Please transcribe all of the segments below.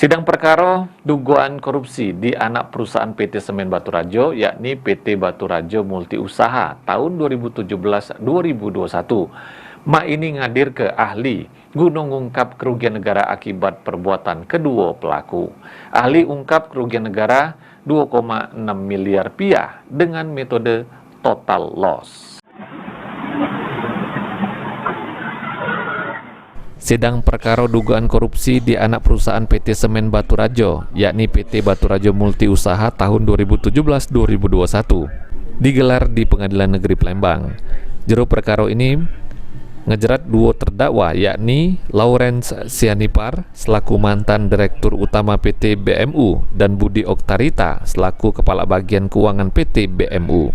Sidang perkara dugaan korupsi di anak perusahaan PT Semen Batu Rajo, yakni PT Batu Rajo Multi Usaha tahun 2017-2021. Mak ini ngadir ke ahli guna ngungkap kerugian negara akibat perbuatan kedua pelaku. Ahli ungkap kerugian negara 2,6 miliar rupiah dengan metode total loss. Sidang perkara dugaan korupsi di anak perusahaan PT Semen Batu Rajo, yakni PT Batu Rajo Multi Usaha tahun 2017-2021, digelar di Pengadilan Negeri Palembang. Jero perkara ini ngejerat dua terdakwa, yakni Lawrence Sianipar selaku mantan Direktur Utama PT BMU dan Budi Oktarita selaku Kepala Bagian Keuangan PT BMU.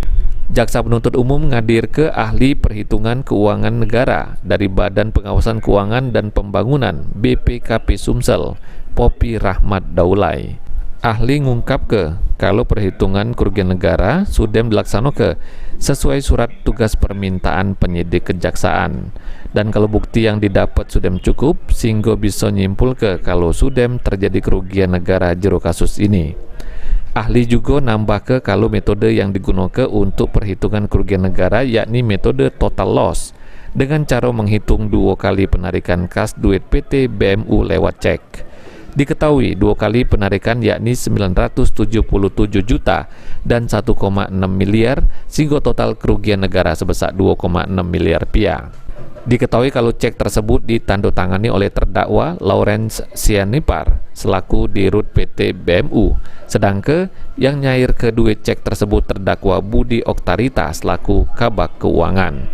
Jaksa penuntut umum ngadir ke ahli perhitungan keuangan negara dari Badan Pengawasan Keuangan dan Pembangunan BPKP Sumsel, Popi Rahmat Daulay. Ahli ngungkap ke kalau perhitungan kerugian negara sudah dilaksanakan sesuai surat tugas permintaan penyidik kejaksaan, dan kalau bukti yang didapat sudah cukup sehingga bisa nyimpul ke kalau sudah terjadi kerugian negara jero kasus ini. Ahli juga nambah ke kalau metode yang digunakan untuk perhitungan kerugian negara yakni metode total loss dengan cara menghitung dua kali penarikan kas duit PT BMU lewat cek. Diketahui dua kali penarikan yakni 977 juta dan 1,6 miliar sehingga total kerugian negara sebesar 2,6 miliar rupiah. Diketahui kalau cek tersebut ditandatangani oleh terdakwa Lawrence Sianipar selaku Dirut PT BMU, sedangkan yang nyair ke duit cek tersebut terdakwa Budi Oktarita selaku Kabak Keuangan.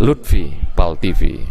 Lutfi, PAL TV.